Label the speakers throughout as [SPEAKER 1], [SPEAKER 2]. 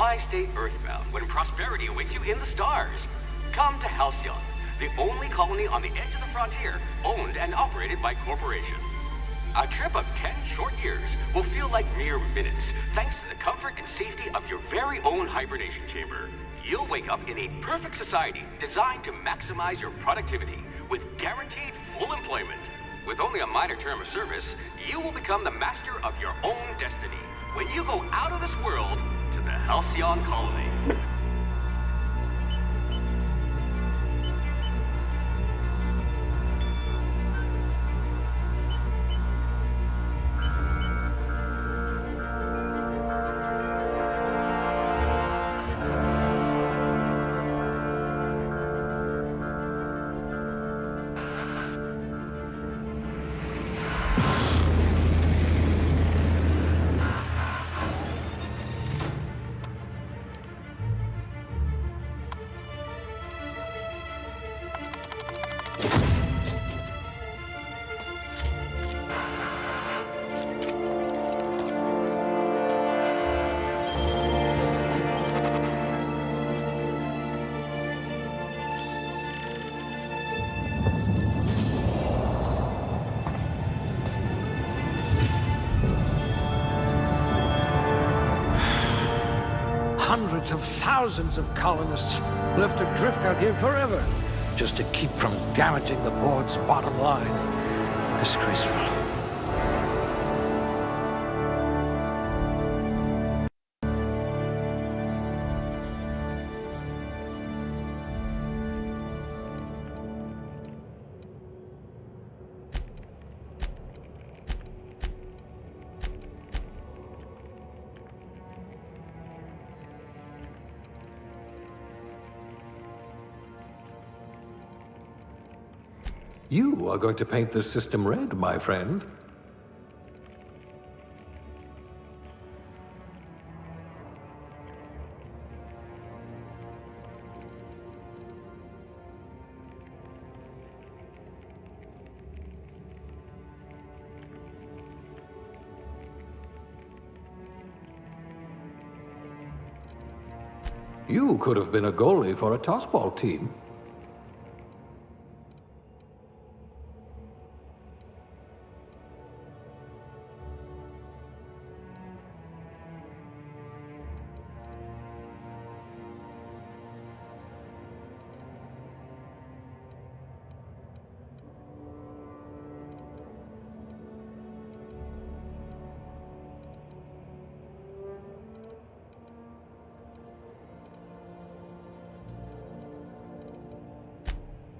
[SPEAKER 1] Why stay earthbound when prosperity awaits you in the stars? Come to Halcyon, the only colony on the edge of the frontier, owned and operated by corporations. A trip of 10 short years will feel like mere minutes, thanks to the comfort and safety of your very own hibernation chamber. You'll wake up in a perfect society designed to maximize your productivity, with guaranteed full employment. With only a minor term of service, you will become the master of your own destiny when you go out of this world to the Halcyon colony.
[SPEAKER 2] Hundreds of thousands of colonists left adrift out here forever, just to keep from damaging the board's bottom line. Disgraceful.
[SPEAKER 3] You are going to paint this system red, my friend. You could have been a goalie for a tossball team.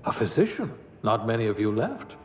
[SPEAKER 3] A physician? Not many of you left.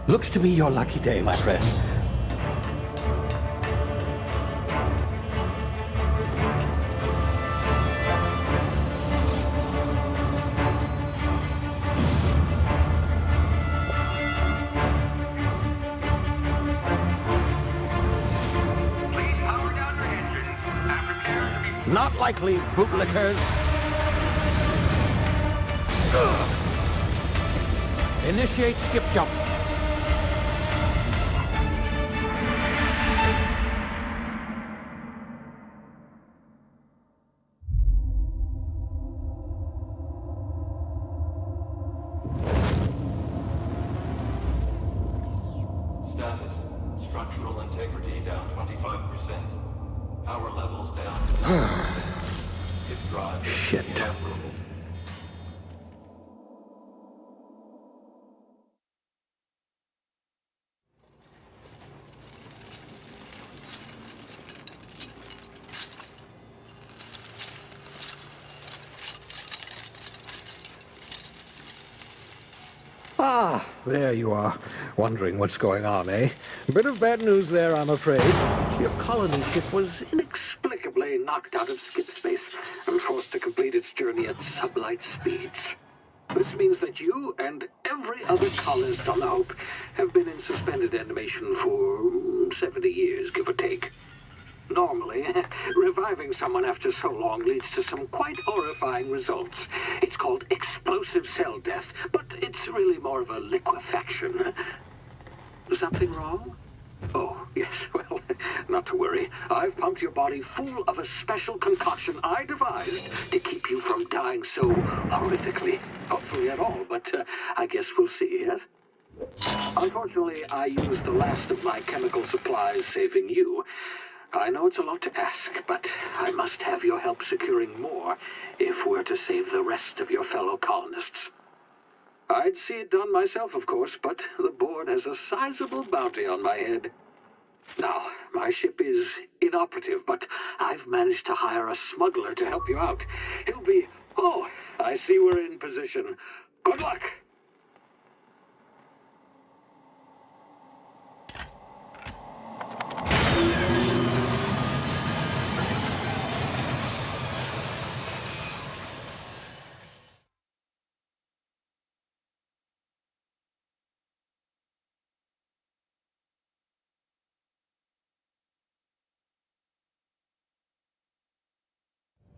[SPEAKER 2] Looks to be your lucky day, my friend.
[SPEAKER 1] Please power down your engines and prepare to be...
[SPEAKER 2] Not likely, bootlickers. Initiate skip jump.
[SPEAKER 4] Status. Structural integrity down 25%. Power levels down to 90%. Hit drive.
[SPEAKER 2] Shit.
[SPEAKER 4] Inoperable.
[SPEAKER 2] Ah, there you are. Wondering what's going on, eh? A bit of bad news there, I'm afraid. Your colony ship was inexplicably knocked out of skip space and forced to complete its journey at sublight speeds. This means that you and every other colonist on the Hope have been in suspended animation for 70 years, give or take. Normally, reviving someone after so long leads to some quite horrifying results. It's called explosive cell death, but it's really more of a liquefaction. Something wrong? Oh, yes, well, not to worry. I've pumped your body full of a special concoction I devised to keep you from dying so horrifically. Hopefully at all, but I guess we'll see, yes? Unfortunately, I used the last of my chemical supplies saving you. I know it's a lot to ask, but I must have your help securing more if we're to save the rest of your fellow colonists. I'd see it done myself, of course, but the board has a sizable bounty on my head. Now, my ship is inoperative, but I've managed to hire a smuggler to help you out. He'll be... Oh, I see we're in position. Good luck!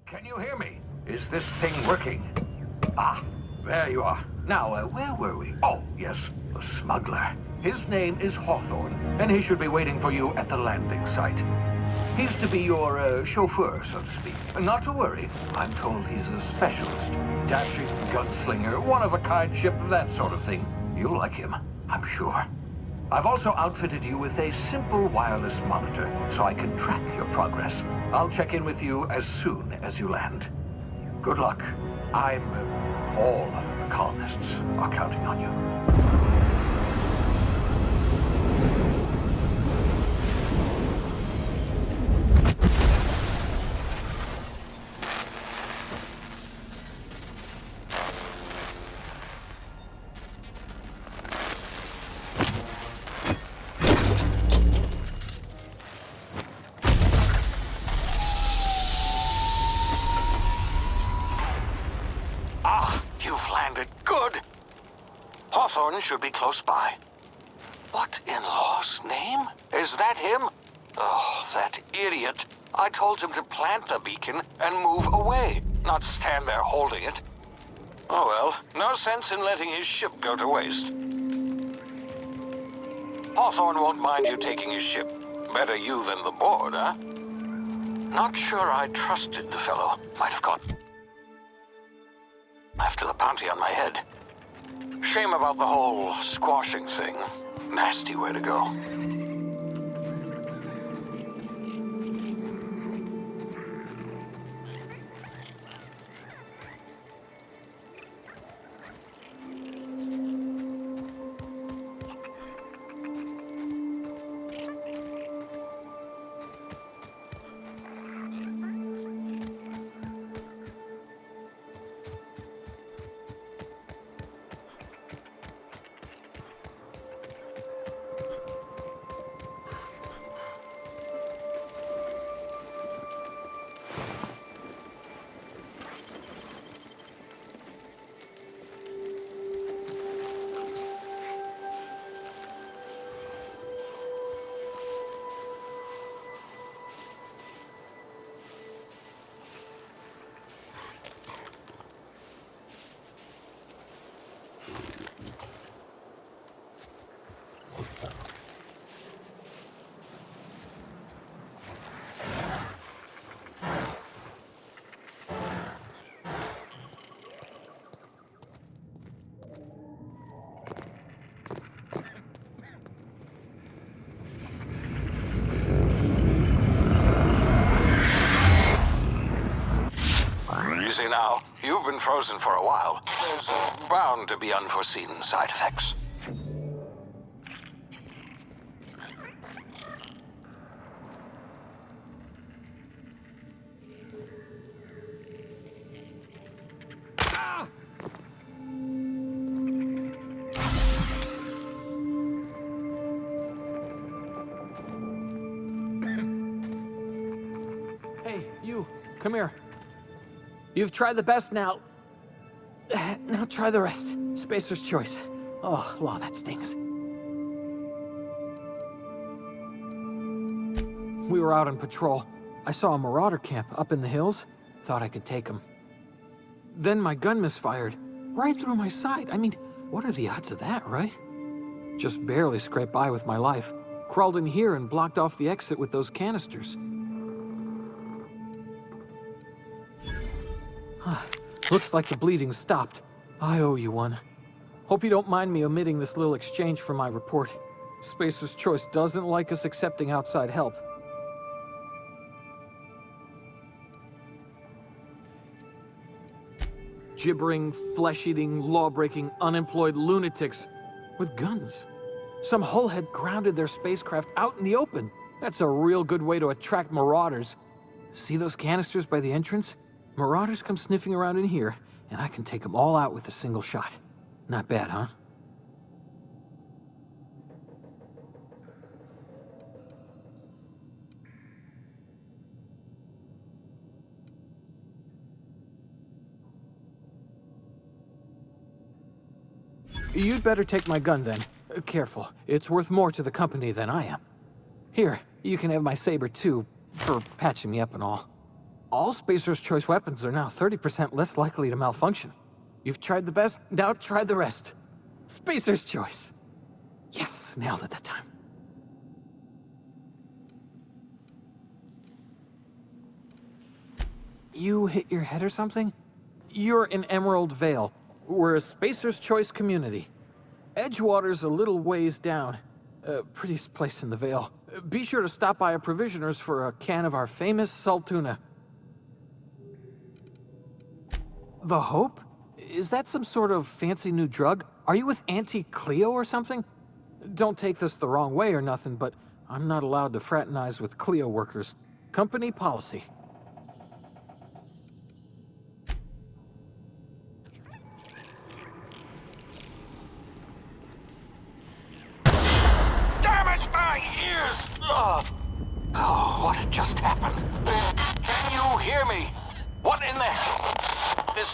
[SPEAKER 3] Can you hear me? Is this thing working? Ah, there you are. Now, where were we? Oh, yes, the smuggler. His name is Hawthorne, and he should be waiting for you at the landing site. He's to be your chauffeur, so to speak. Not to worry. I'm told he's a specialist. Dashing gunslinger, one-of-a-kind ship, that sort of thing. You'll like him, I'm sure. I've also outfitted you with a simple wireless monitor, so I can track your progress. I'll check in with you as soon as you land. Good luck. All the colonists are counting on you.
[SPEAKER 5] Hawthorne should be close by. What in law's name? Is that him? Oh, that idiot. I told him to plant the beacon and move away, not stand there holding it. Oh well, no sense in letting his ship go to waste. Hawthorne won't mind you taking his ship. Better you than the board, huh? Not sure I trusted the fellow. Might have gone after the bounty on my head. Shame about the whole squashing thing. Nasty way to go. Now, you've been frozen for a while. There's bound to be unforeseen side effects.
[SPEAKER 6] come here. You've tried the best now. Now try the rest. Spacer's choice. Oh, wow, that stings. We were out on patrol. I saw a marauder camp up in the hills. Thought I could take him. Then my gun misfired. Right through my side. I mean, what are the odds of that, right? Just barely scraped by with my life. Crawled in here and blocked off the exit with those canisters. Looks like the bleeding stopped. I owe you one. Hope you don't mind me omitting this little exchange from my report. Spacer's Choice doesn't like us accepting outside help. Gibbering, flesh-eating, law-breaking, unemployed lunatics with guns. Some hullhead grounded their spacecraft out in the open. That's a real good way to attract marauders. See those canisters by the entrance? Marauders come sniffing around in here, and I can take them all out with a single shot. Not bad, huh? You'd better take my gun then. Careful, it's worth more to the company than I am. Here, you can have my saber too, for patching me up and all. All Spacer's Choice weapons are now 30% less likely to malfunction. You've tried the best, now try the rest. Spacer's Choice. Yes, nailed it that time. You hit your head or something? You're in Emerald Vale. We're a Spacer's Choice community. Edgewater's a little ways down. Prettiest place in the Vale. Be sure to stop by a provisioner's for a can of our famous salt tuna. The Hope? Is that some sort of fancy new drug? Are you with Auntie Cleo or something? Don't take this the wrong way or nothing, but I'm not allowed to fraternize with Cleo workers. Company policy.
[SPEAKER 5] Damn it, my ears! Oh, what just happened? Can you hear me? What in the... This...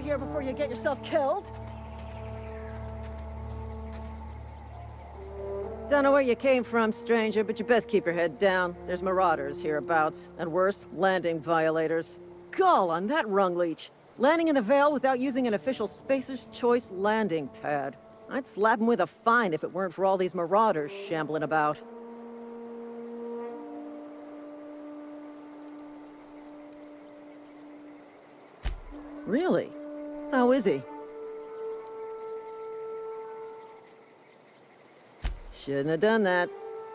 [SPEAKER 7] of here before you get yourself killed. Don't know where you came from, stranger, but you best keep your head down. There's marauders hereabouts, and worse, landing violators. Gall on that rung leech. Landing in the Vale without using an official Spacer's Choice landing pad. I'd slap him with a fine if it weren't for all these marauders shambling about. Really? How is he? Shouldn't have done that.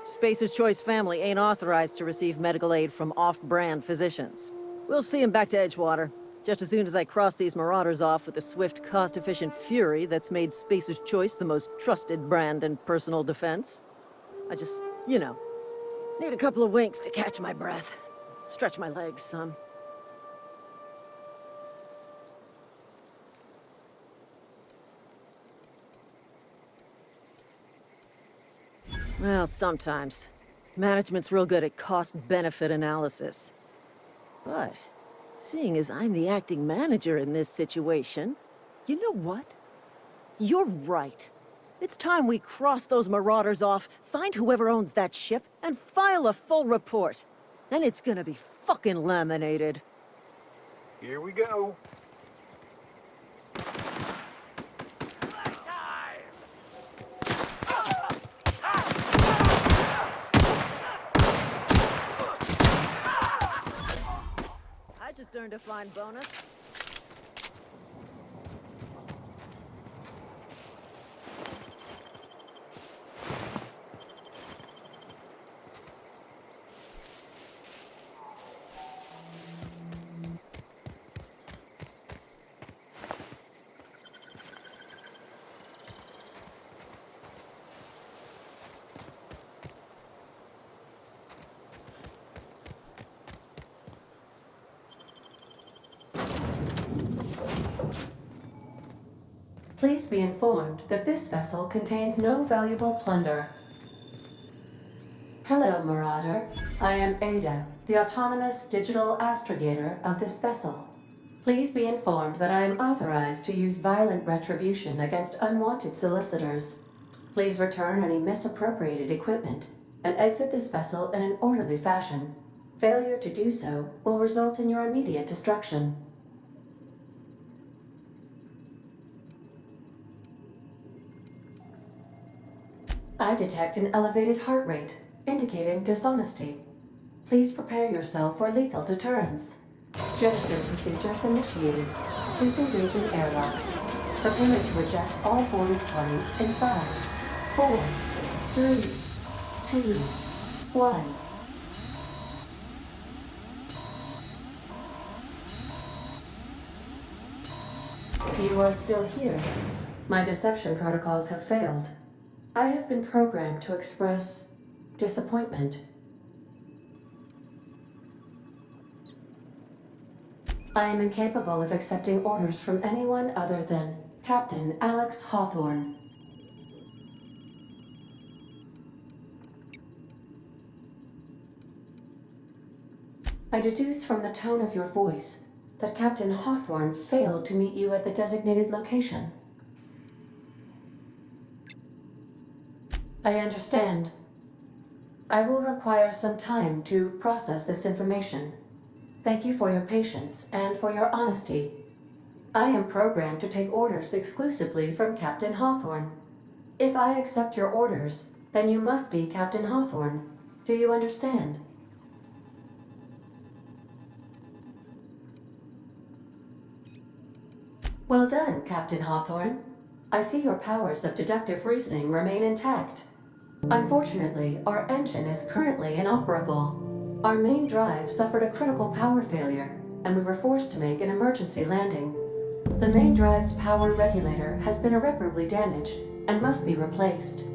[SPEAKER 7] Spacer's Choice family ain't authorized to receive medical aid from off-brand physicians. We'll see him back to Edgewater, just as soon as I cross these marauders off with the swift, cost-efficient fury that's made Spacer's Choice the most trusted brand in personal defense. I just, need a couple of winks to catch my breath. Stretch my legs some. Well, sometimes. Management's real good at cost-benefit analysis. But, seeing as I'm the acting manager in this situation, you know what? You're right. It's time we cross those marauders off, find whoever owns that ship, and file a full report. Then it's gonna be fucking laminated.
[SPEAKER 3] Here we go.
[SPEAKER 7] I just earned a fine bonus.
[SPEAKER 8] Please be informed that this vessel contains no valuable plunder. Hello, Marauder. I am Ada, the autonomous digital astrogator of this vessel. Please be informed that I am authorized to use violent retribution against unwanted solicitors. Please return any misappropriated equipment and exit this vessel in an orderly fashion. Failure to do so will result in your immediate destruction. I detect an elevated heart rate, indicating dishonesty. Please prepare yourself for lethal deterrence. Jettison procedures initiated. Disengaging airlocks. Preparing to eject all boarded parties in 5, 4, 3, 2, 1. You are still here. My deception protocols have failed. I have been programmed to express disappointment. I am incapable of accepting orders from anyone other than Captain Alex Hawthorne. I deduce from the tone of your voice that Captain Hawthorne failed to meet you at the designated location. I understand. I will require some time to process this information. Thank you for your patience and for your honesty. I am programmed to take orders exclusively from Captain Hawthorne. If I accept your orders, then you must be Captain Hawthorne. Do you understand? Well done, Captain Hawthorne. I see your powers of deductive reasoning remain intact. Unfortunately, our engine is currently inoperable. Our main drive suffered a critical power failure, and we were forced to make an emergency landing. The main drive's power regulator has been irreparably damaged and must be replaced.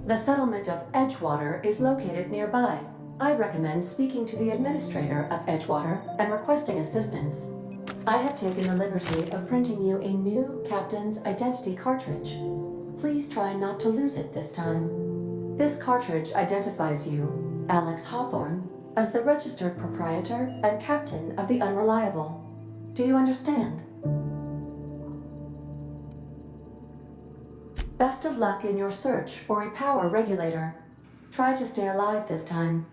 [SPEAKER 8] The settlement of Edgewater is located nearby. I recommend speaking to the administrator of Edgewater and requesting assistance. I have taken the liberty of printing you a new captain's identity cartridge. Please try not to lose it this time. This cartridge identifies you, Alex Hawthorne, as the registered proprietor and captain of the Unreliable. Do you understand? Best of luck in your search for a power regulator. Try to stay alive this time.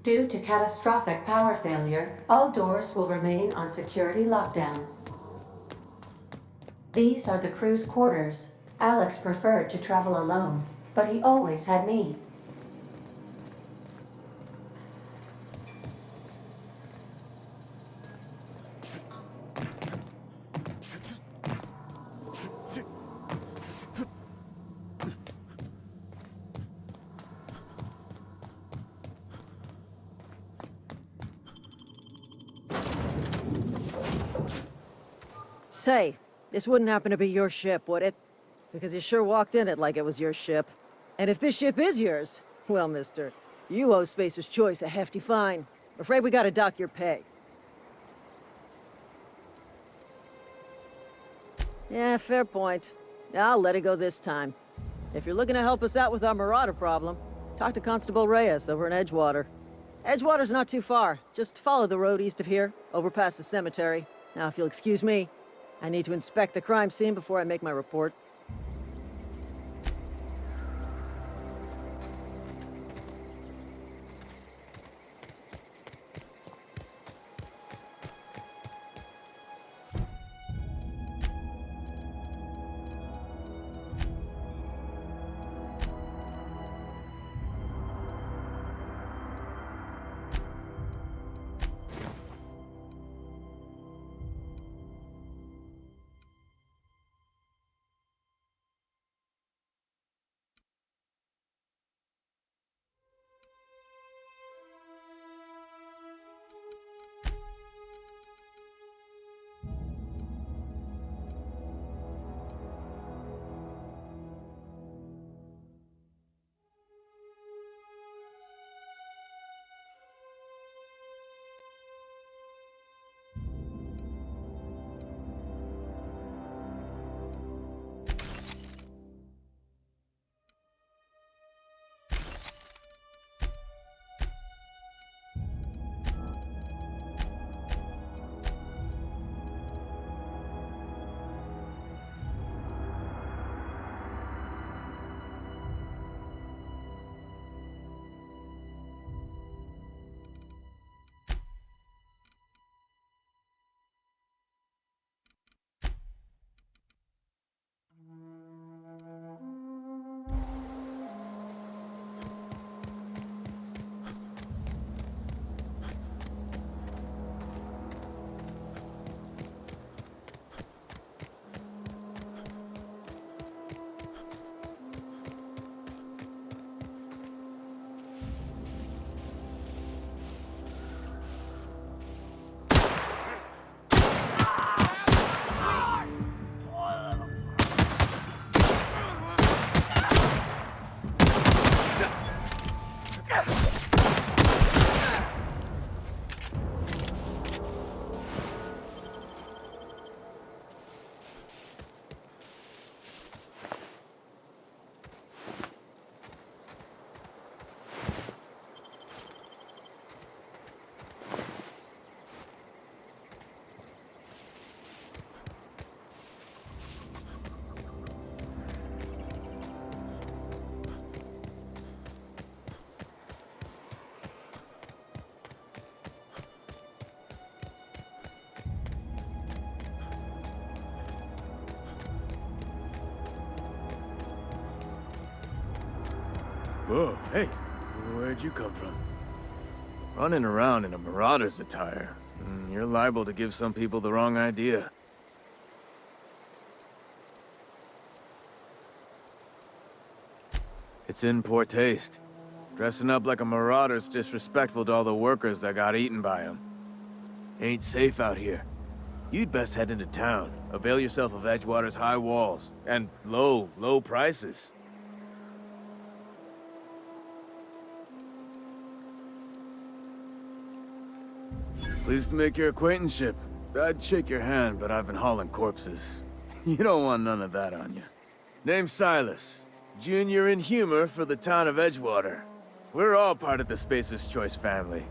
[SPEAKER 8] Due to catastrophic power failure, all doors will remain on security lockdown. These are the crew's quarters. Alex preferred to travel alone, but he always had me.
[SPEAKER 7] Say, this wouldn't happen to be your ship, would it? Because you sure walked in it like it was your ship. And if this ship is yours, well, mister, you owe Spacer's Choice a hefty fine. Afraid we gotta dock your pay. Yeah, fair point. I'll let it go this time. If you're looking to help us out with our marauder problem, talk to Constable Reyes over in Edgewater. Edgewater's not too far. Just follow the road east of here, over past the cemetery. Now, if you'll excuse me, I need to inspect the crime scene before I make my report.
[SPEAKER 9] Whoa, hey, where'd you come from? Running around in a marauder's attire. You're liable to give some people the wrong idea. It's in poor taste. Dressing up like a marauder's disrespectful to all the workers that got eaten by them. Ain't safe out here. You'd best head into town. Avail yourself of Edgewater's high walls. And low prices. Pleased to make your acquaintanceship. I'd shake your hand, but I've been hauling corpses. You don't want none of that on you. Name's Silas. Junior in humor for the town of Edgewater. We're all part of the Spacer's Choice family.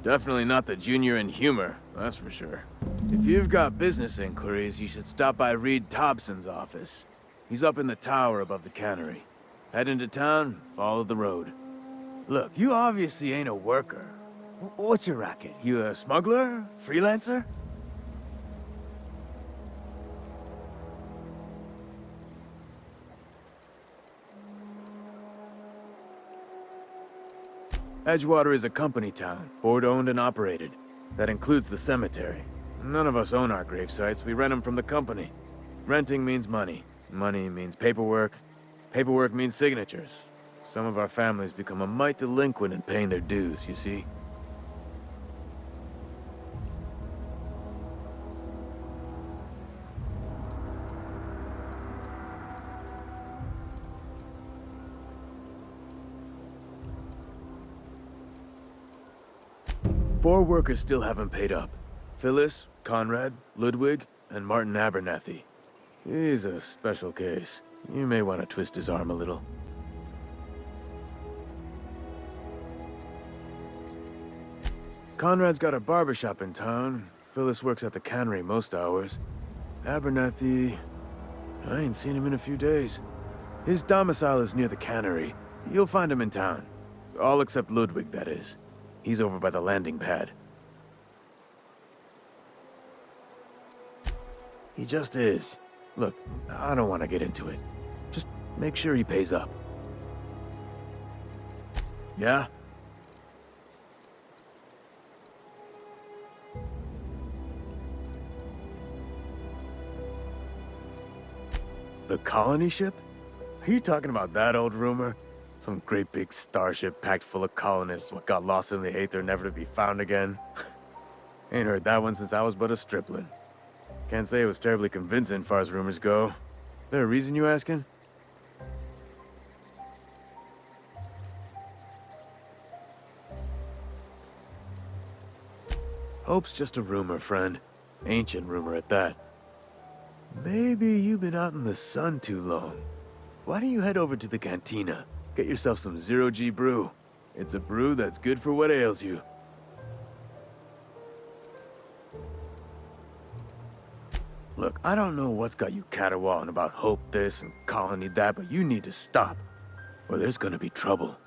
[SPEAKER 9] Definitely not the junior in humor, that's for sure. If you've got business inquiries, you should stop by Reed Thompson's office. He's up in the tower above the cannery. Head into town, follow the road. Look, you obviously ain't a worker. What's your racket? You a smuggler? Freelancer? Edgewater is a company town, board-owned and operated. That includes the cemetery. None of us own our grave sites, we rent them from the company. Renting means money. Money means paperwork. Paperwork means signatures. Some of our families become a mite delinquent in paying their dues, you see? Four workers still haven't paid up. Phyllis, Conrad, Ludwig, and Martin Abernathy. He's a special case. You may want to twist his arm a little. Conrad's got a barbershop in town. Phyllis works at the cannery most hours. Abernathy... I ain't seen him in a few days. His domicile is near the cannery. You'll find him in town. All except Ludwig, that is. He's over by the landing pad. He just is. Look, I don't want to get into it. Just make sure he pays up. Yeah? The colony ship? Are you talking about that old rumor? Some great big starship packed full of colonists what got lost in the aether never to be found again? Ain't heard that one since I was but a stripling. Can't say it was terribly convincing far as rumors go. There a reason you asking? Hope's just a rumor, friend. Ancient rumor at that. Maybe you've been out in the sun too long. Why don't you head over to the cantina? Get yourself some zero-G brew. It's a brew that's good for what ails you. Look, I don't know what's got you caterwauling about Hope this and Colony that, but you need to stop, or there's gonna be trouble.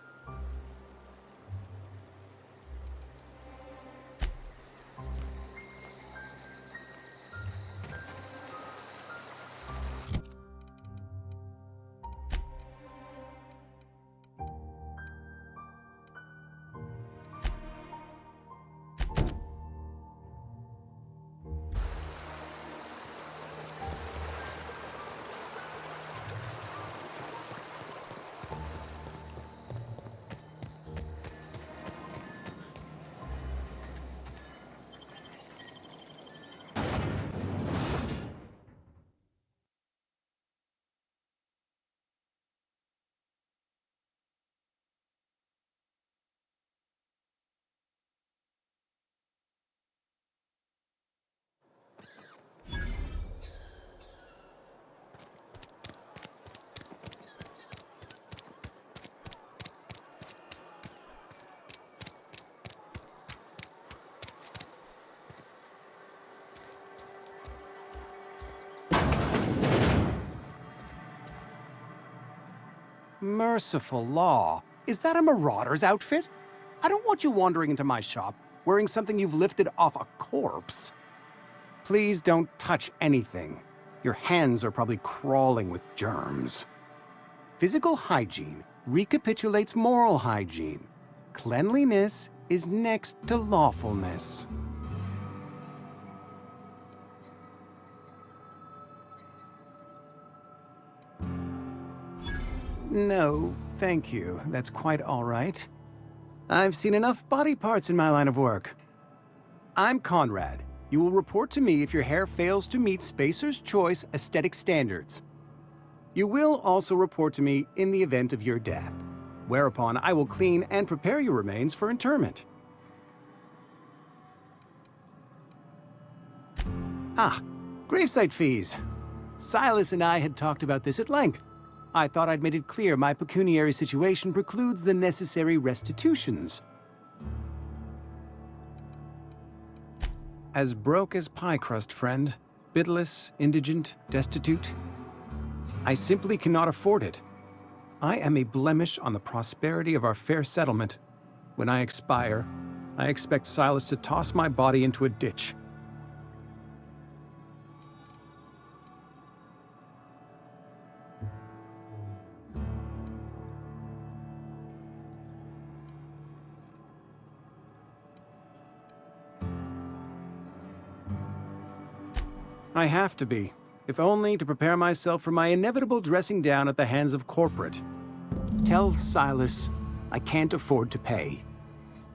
[SPEAKER 10] Merciful law. Is that a marauder's outfit? I don't want you wandering into my shop. wearing something you've lifted off a corpse. Please don't touch anything. Your hands are probably crawling with germs. Physical hygiene recapitulates moral hygiene. Cleanliness is next to lawfulness. No, thank you. That's quite all right. I've seen enough body parts in my line of work. I'm Conrad. You will report to me if your hair fails to meet Spacer's Choice aesthetic standards. You will also report to me in the event of your death, whereupon I will clean and prepare your remains for interment. Ah, gravesite fees. Silas and I had talked about this at length. I thought I'd made it clear my pecuniary situation precludes the necessary restitutions. As broke as pie crust, friend. Bidless, indigent, destitute. I simply cannot afford it. I am a blemish on the prosperity of our fair settlement. When I expire, I expect Silas to toss my body into a ditch. I have to be, if only to prepare myself for my inevitable dressing down at the hands of corporate. Tell Silas I can't afford to pay,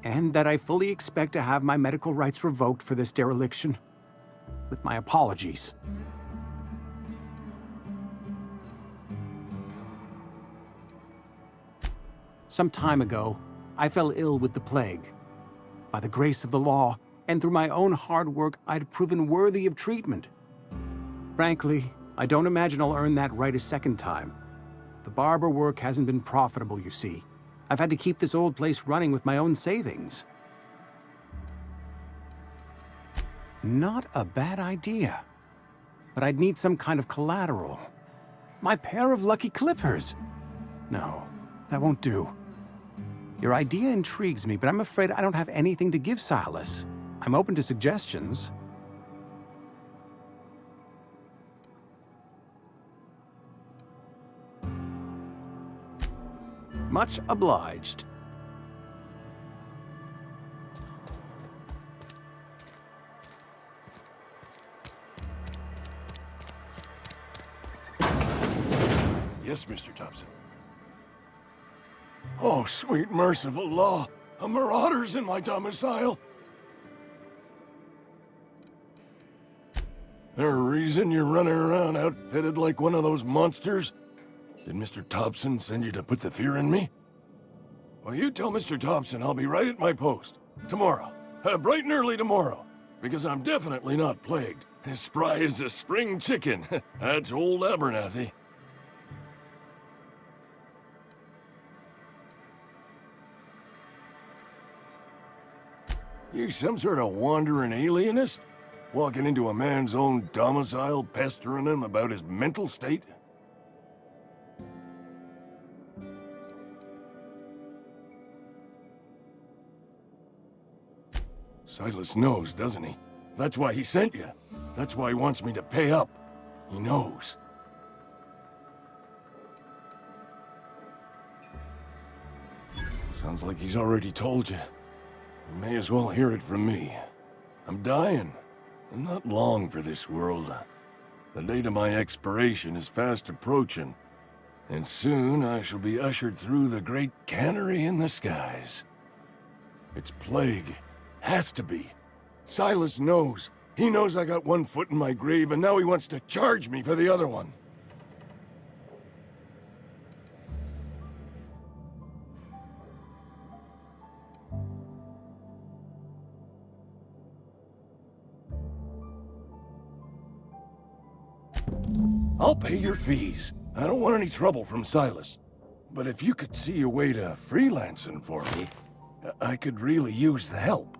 [SPEAKER 10] and that I fully expect to have my medical rights revoked for this dereliction. With my apologies. Some time ago, I fell ill with the plague. By the grace of the law, and through my own hard work, I'd proven worthy of treatment. Frankly, I don't imagine I'll earn that right a second time. The barber work hasn't been profitable, you see. I've had to keep this old place running with my own savings. Not a bad idea. But I'd need some kind of collateral. My pair of lucky clippers! No, that won't do. Your idea intrigues me, but I'm afraid I don't have anything to give Silas. I'm open to suggestions. Much obliged.
[SPEAKER 11] Yes, Mr. Thompson. Oh, sweet merciful law! A marauder's in my domicile! There a reason you're running around outfitted like one of those monsters? Did Mr. Thompson send you to put the fear in me? Well, you tell Mr. Thompson I'll be right at my post. Tomorrow. Bright and early tomorrow. Because I'm definitely not plagued. As spry as a spring chicken. That's old Abernathy. You some sort of wandering alienist? Walking into a man's own domicile, pestering him about his mental state? Silas knows, doesn't he? That's why he sent you. That's why he wants me to pay up. He knows. Sounds like he's already told you. You may as well hear it from me. I'm dying. I'm not long for this world. The date of my expiration is fast approaching. And soon I shall be ushered through the great cannery in the skies. It's plague. Has to be. Silas knows. He knows I got one foot in my grave, and now he wants to charge me for the other one. I'll pay your fees. I don't want any trouble from Silas. But if you could see a way to freelancing for me, I could really use the help.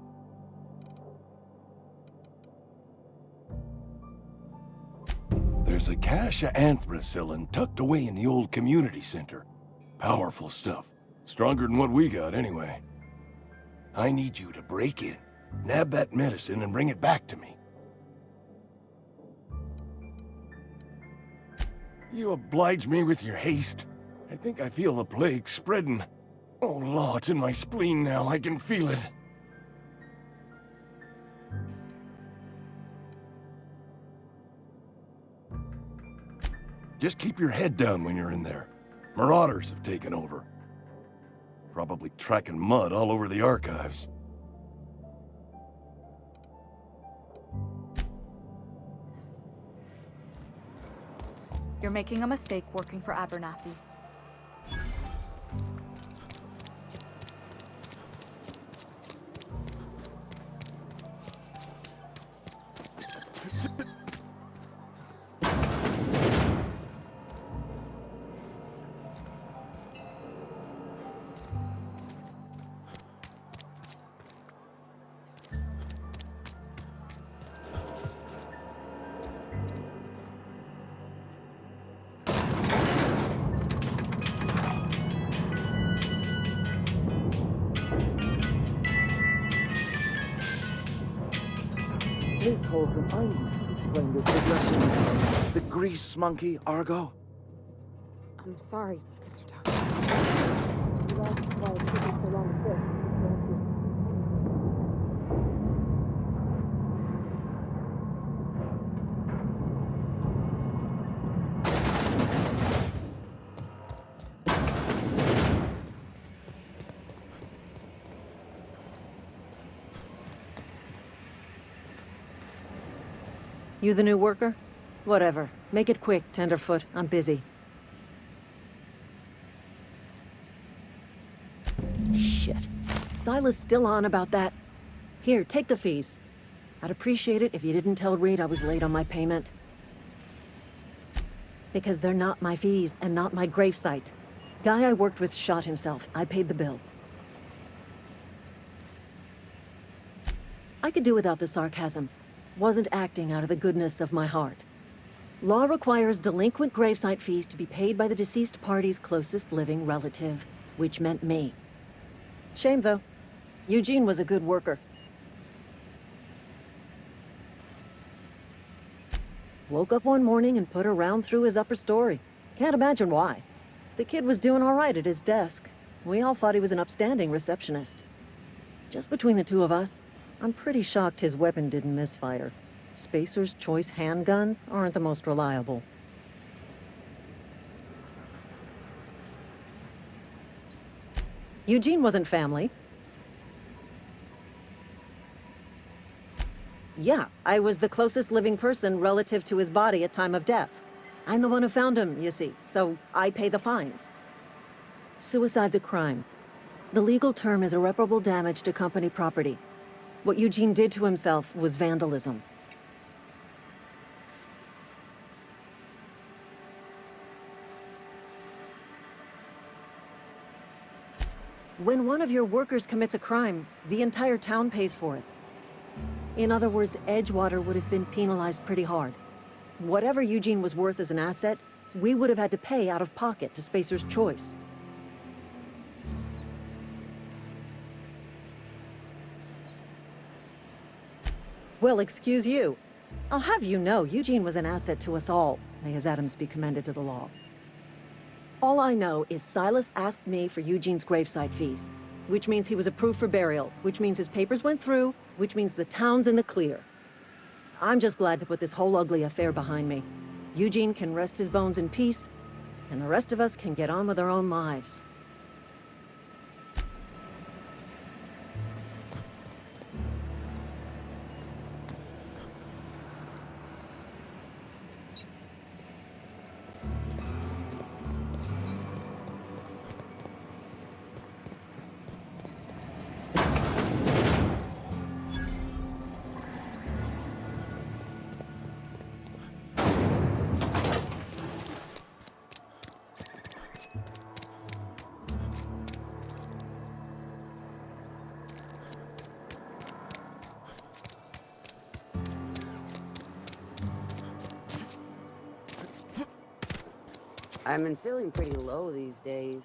[SPEAKER 11] There's a cache of anthracillin tucked away in the old community center. Powerful stuff. Stronger than what we got, anyway. I need you to break in, Nab that medicine and bring it back to me. You oblige me with your haste. I think I feel the plague spreading. Oh, Law, it's in my spleen now. I can feel it. Just keep your head down when you're in there. Marauders have taken over. Probably tracking mud all over the archives.
[SPEAKER 12] You're making a mistake working for Abernathy.
[SPEAKER 13] The grease monkey, Argo?
[SPEAKER 12] I'm sorry, Mr. Tucker. That's why it took me so long to fix.
[SPEAKER 7] You the new worker? Whatever. Make it quick, Tenderfoot. I'm busy. Shit. Silas still on about that. Here, take the fees. I'd appreciate it if you didn't tell Reed I was late on my payment. Because they're not my fees and not my gravesite. Guy I worked with shot himself. I paid the bill. I could do without the sarcasm. Wasn't acting out of the goodness of my heart. Law requires delinquent gravesite fees to be paid by the deceased party's closest living relative, which meant me. Shame, though. Eugene was a good worker. Woke up one morning and put a round through his upper story. Can't imagine why. The kid was doing all right at his desk. We all thought he was an upstanding receptionist. Just between the two of us, I'm pretty shocked his weapon didn't misfire. Spacer's Choice handguns aren't the most reliable. Eugene wasn't family. Yeah, I was the closest living person relative to his body at time of death. I'm the one who found him, you see, so I pay the fines. Suicide's a crime. The legal term is irreparable damage to company property. What Eugene did to himself was vandalism. When one of your workers commits a crime, the entire town pays for it. In other words, Edgewater would have been penalized pretty hard. Whatever Eugene was worth as an asset, we would have had to pay out of pocket to Spacer's Choice. Well, excuse you. I'll have you know, Eugene was an asset to us all. May his atoms be commended to the law. All I know is Silas asked me for Eugene's gravesite fees, which means he was approved for burial, which means his papers went through, which means the town's in the clear. I'm just glad to put this whole ugly affair behind me. Eugene can rest his bones in peace, and the rest of us can get on with our own lives.
[SPEAKER 14] I've been feeling pretty low these days.